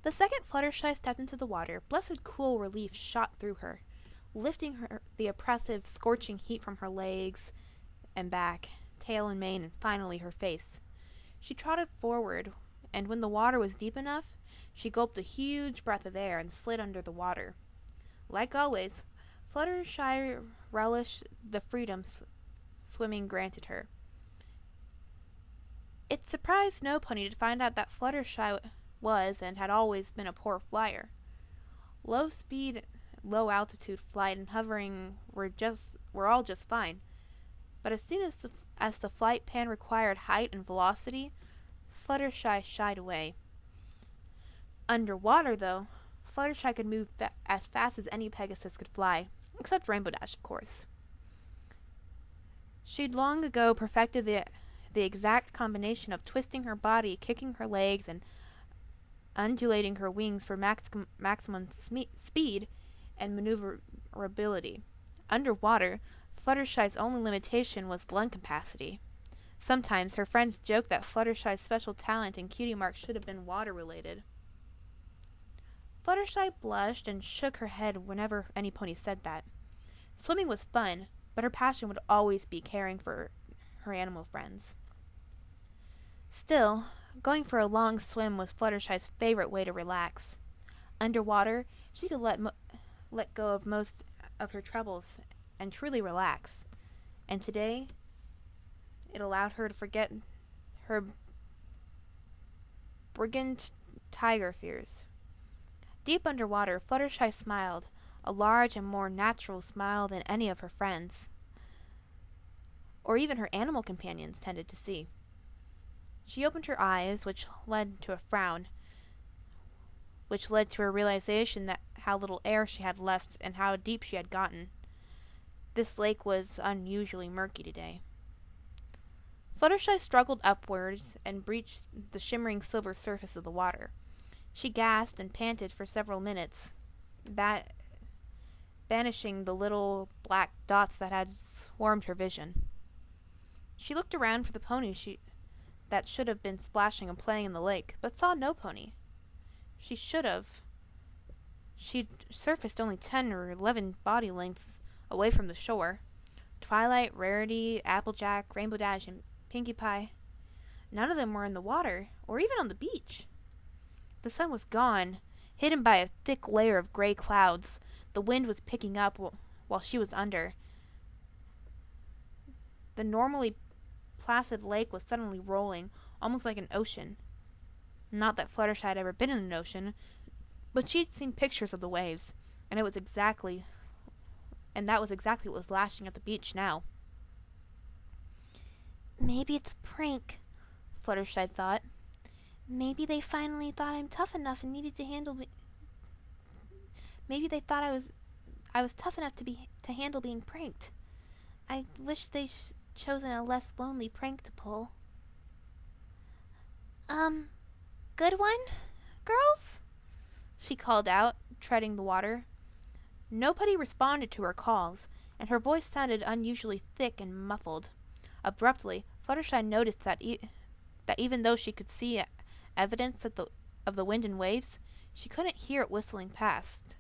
The second Fluttershy stepped into the water, blessed cool relief shot through her, lifting the oppressive, scorching heat from her legs and back, tail and mane, and finally her face. She trotted forward, and when the water was deep enough, she gulped a huge breath of air and slid under the water. Like always, Fluttershy relished the freedom swimming granted her. It surprised Snow Pony to find out that Fluttershy was and had always been a poor flyer. Low speed, low altitude flight and hovering were all just fine, but as soon as the flight pan required height and velocity, Fluttershy shied away. Underwater, though, Fluttershy could move as fast as any Pegasus could fly, except Rainbow Dash, of course. She'd long ago perfected the exact combination of twisting her body, kicking her legs, and undulating her wings for maximum speed and maneuverability. Underwater, Fluttershy's only limitation was lung capacity. Sometimes her friends joked that Fluttershy's special talent and cutie mark should have been water-related. Fluttershy blushed and shook her head whenever any pony said that. Swimming was fun, but her passion would always be caring for her animal friends. Still, going for a long swim was Fluttershy's favorite way to relax. Underwater, she could let go of most of her troubles and truly relax. And today, it allowed her to forget her brigand tiger fears. Deep underwater, Fluttershy smiled, a large and more natural smile than any of her friends, or even her animal companions, tended to see. She opened her eyes, which led to a frown, which led to a realization that how little air she had left and how deep she had gotten. This lake was unusually murky today. Fluttershy struggled upwards and breached the shimmering silver surface of the water. She gasped and panted for several minutes, banishing the little black dots that had swarmed her vision. She looked around for the pony that should have been splashing and playing in the lake, but saw no pony. She'd surfaced only 10 or 11 body lengths away from the shore. Twilight, Rarity, Applejack, Rainbow Dash, and Pinkie Pie. None of them were in the water, or even on the beach. The sun was gone, hidden by a thick layer of gray clouds. The wind was picking up while she was under. The normally placid lake was suddenly rolling, almost like an ocean. Not that Fluttershy had ever been in an ocean, but she'd seen pictures of the waves, and that was exactly what was lashing at the beach now. Maybe it's a prank, Fluttershy thought. Maybe they finally thought I'm tough enough and needed to handle me. Maybe they thought I was tough enough to handle being pranked. I wish they'd chosen a less lonely prank to pull. Good one, girls? She called out, treading the water. Nobody responded to her calls, and her voice sounded unusually thick and muffled. Abruptly, Fluttershy noticed that even though she could see evidence of the wind and waves, she couldn't hear it whistling past,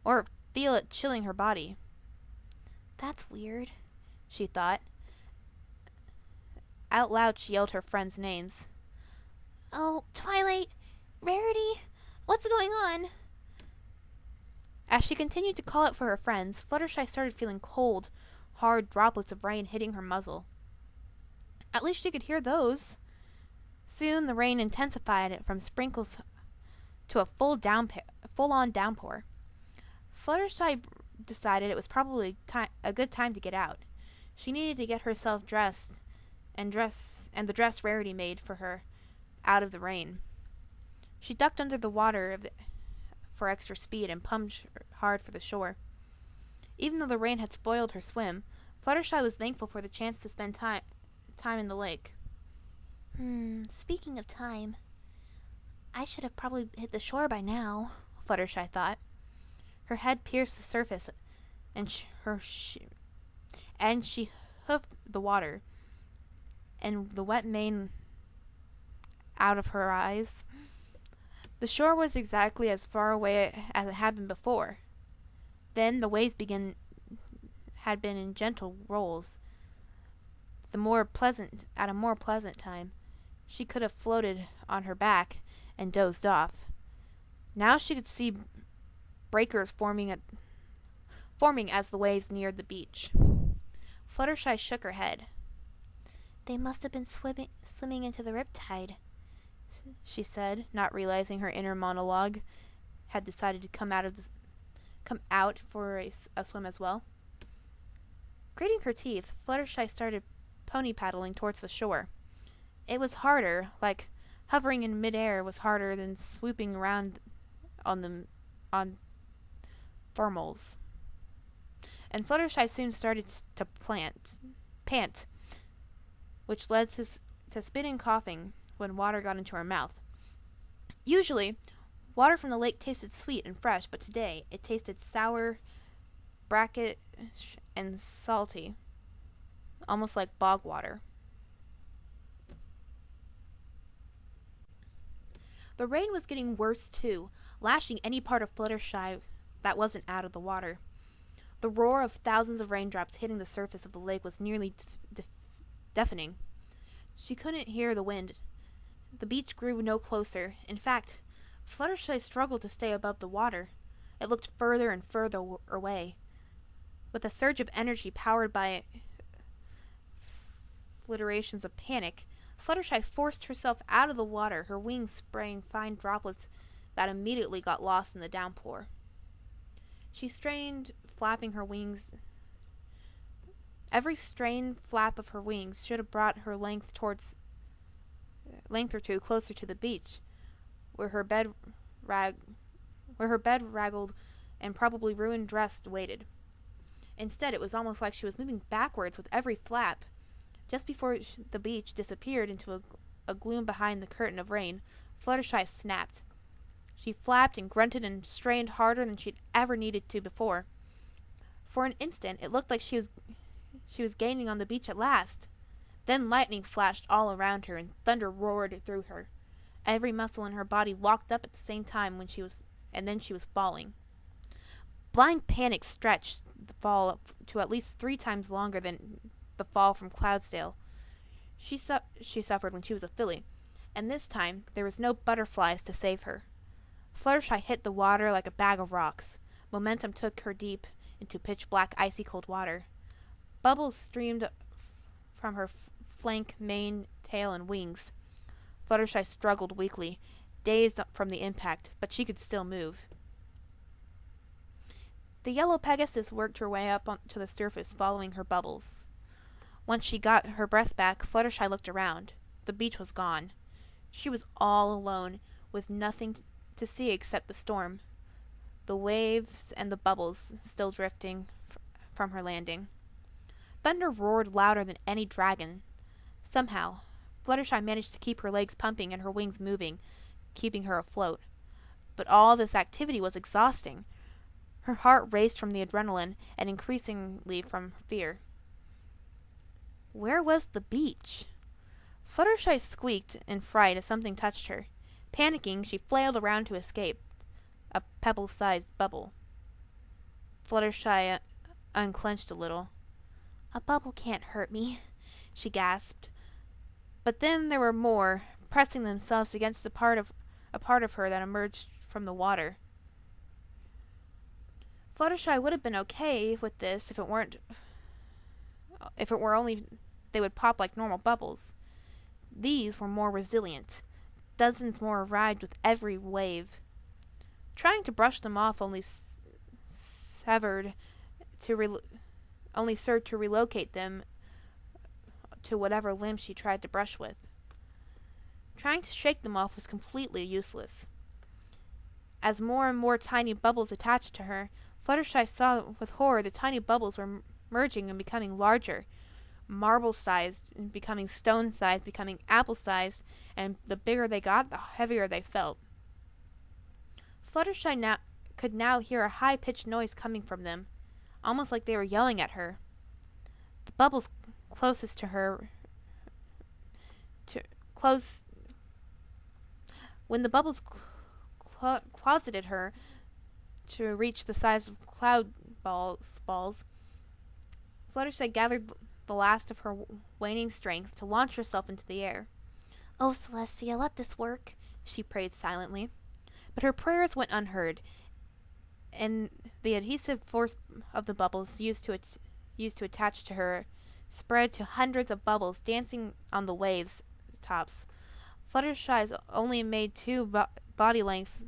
or feel it chilling her body. That's weird, she thought. Out loud she yelled her friends' names. Oh, Twilight, Rarity, what's going on? As she continued to call out for her friends, Fluttershy started feeling cold, hard droplets of rain hitting her muzzle. At least she could hear those. Soon the rain intensified from sprinkles to a full-on downpour. Fluttershy decided it was probably a good time to get out. She needed to get herself dressed, and the dress Rarity made for her out of the rain. She ducked under the water for extra speed and pumped hard for the shore. Even though the rain had spoiled her swim, Fluttershy was thankful for the chance to spend time in the lake. Speaking of time, I should have probably hit the shore by now, Fluttershy thought. Her head pierced the surface, and she hoofed the water, and the wet mane out of her eyes. The shore was exactly as far away as it had been before. Then the waves had been in gentle rolls. At a more pleasant time, she could have floated on her back and dozed off. Now she could see breakers forming as the waves neared the beach. Fluttershy shook her head. They must have been swimming into the riptide, she said, not realizing her inner monologue had decided to come out for a swim as well. Grating her teeth, Fluttershy started pony paddling towards the shore. It was harder, like hovering in midair was harder than swooping around on thermals. And Fluttershy soon started to pant, which led to spitting coughing when water got into her mouth. Usually, water from the lake tasted sweet and fresh, but today it tasted sour, brackish, and salty, almost like bog water. The rain was getting worse too, lashing any part of Fluttershy that wasn't out of the water. The roar of thousands of raindrops hitting the surface of the lake was nearly deafening. She couldn't hear the wind. The beach grew no closer. In fact, Fluttershy struggled to stay above the water. It looked further and further away. With a surge of energy powered by fluttertions of panic, Fluttershy forced herself out of the water, her wings spraying fine droplets that immediately got lost in the downpour. She strained, flapping her wings. Every strained flap of her wings should have brought her length or two closer to the beach, where her ragged and probably ruined dress waited. Instead, it was almost like she was moving backwards with every flap. Just before the beach disappeared into a gloom behind the curtain of rain, Fluttershy snapped. She flapped and grunted and strained harder than she'd ever needed to before. For an instant, it looked like she was gaining on the beach at last. Then lightning flashed all around her and thunder roared through her. Every muscle in her body locked up at the same time and then she was falling. Blind panic stretched the fall up to at least 3 times longer than the fall from Cloudsdale she suffered when she was a filly, and this time there was no butterflies to save her. Fluttershy hit the water like a bag of rocks. Momentum took her deep into pitch-black, icy-cold water. Bubbles streamed from her flank, mane, tail, and wings. Fluttershy struggled weakly, dazed from the impact, but she could still move. The yellow Pegasus worked her way up to the surface, following her bubbles. Once she got her breath back, Fluttershy looked around. The beach was gone. She was all alone, with nothing to see except the storm, the waves, and the bubbles still drifting from her landing. Thunder roared louder than any dragon. Somehow, Fluttershy managed to keep her legs pumping and her wings moving, keeping her afloat. But all this activity was exhausting. Her heart raced from the adrenaline and increasingly from fear. Where was the beach? Fluttershy squeaked in fright as something touched her. Panicking, she flailed around to escape a pebble-sized bubble. Fluttershy unclenched a little. "A bubble can't hurt me," she gasped. But then there were more, pressing themselves against a part of her that emerged from the water. Fluttershy would have been okay with this if it were only they would pop like normal bubbles. These were more resilient. Dozens more arrived with every wave. Trying to brush them off only served to relocate them to whatever limb she tried to brush with. Trying to shake them off was completely useless. As more and more tiny bubbles attached to her, Fluttershy saw with horror the tiny bubbles were merging and becoming larger, marble-sized, becoming stone-sized, becoming apple-sized, and the bigger they got, the heavier they felt. Fluttershy could now hear a high-pitched noise coming from them, almost like they were yelling at her. The bubbles closest to her when the bubbles closeted her to reach the size of cloud balls, Fluttershy gathered the last of her waning strength to launch herself into the air. "Oh, Celestia, let this work," she prayed silently. But her prayers went unheard, and the adhesive force of the bubbles used to attach to her spread to hundreds of bubbles dancing on the waves' tops. Fluttershy's only made two body lengths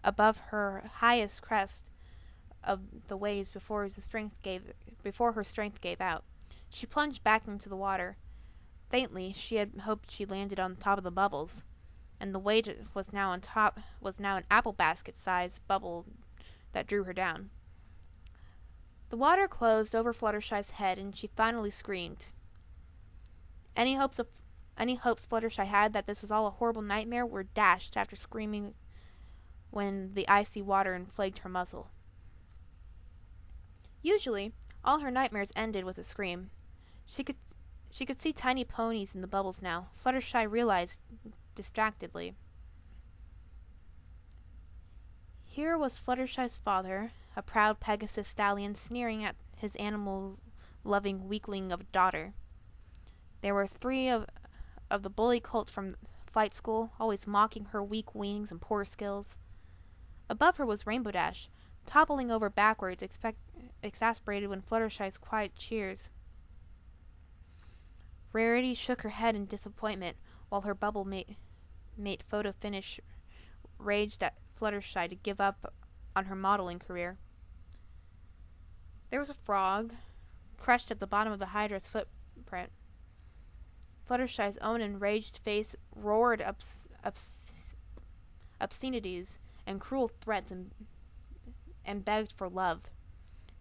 above her highest crest of the waves before her strength gave out. She plunged back into the water. Faintly, she had hoped she landed on top of the bubbles, and the weight was now an apple basket size bubble that drew her down. The water closed over Fluttershy's head, and she finally screamed. Any hopes Fluttershy had that this was all a horrible nightmare were dashed after screaming when the icy water inflamed her muzzle. Usually, all her nightmares ended with a scream. She could see tiny ponies in the bubbles now, Fluttershy realized distractedly. Here was Fluttershy's father, a proud Pegasus stallion, sneering at his animal-loving weakling of a daughter. There were 3 of the bully colts from flight school, always mocking her weak wings and poor skills. Above her was Rainbow Dash, toppling over backwards, exasperated when Fluttershy's quiet cheers. Rarity shook her head in disappointment, while her bubble mate Photo Finish raged at Fluttershy to give up on her modeling career. There was a frog, crushed at the bottom of the Hydra's footprint. Fluttershy's own enraged face roared obscenities and cruel threats and begged for love.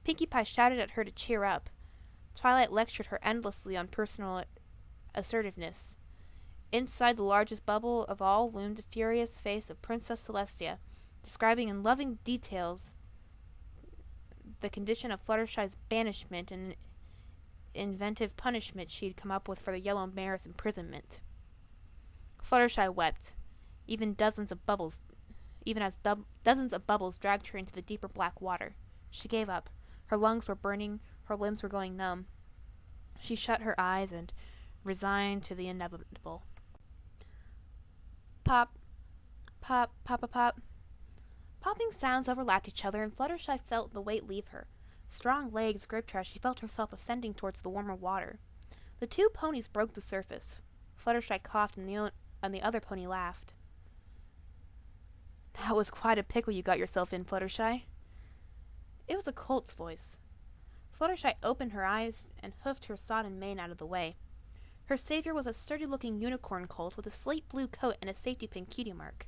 Pinkie Pie shouted at her to cheer up. Twilight lectured her endlessly on personal assertiveness. Inside the largest bubble of all loomed the furious face of Princess Celestia, describing in loving details the condition of Fluttershy's banishment and inventive punishment she'd come up with for the Yellow Mare's imprisonment. Fluttershy wept, even as dozens of bubbles dragged her into the deeper black water. She gave up. Her lungs were burning, her limbs were going numb. She shut her eyes and resigned to the inevitable. Pop, pop, pop. Popping sounds overlapped each other, and Fluttershy felt the weight leave her. Strong legs gripped her as she felt herself ascending towards the warmer water. The 2 ponies broke the surface. Fluttershy coughed, and the other pony laughed. "That was quite a pickle you got yourself in, Fluttershy." It was a colt's voice. Fluttershy opened her eyes and hoofed her sodden mane out of the way. Her savior was a sturdy-looking unicorn colt with a slate blue coat and a safety pin cutie mark.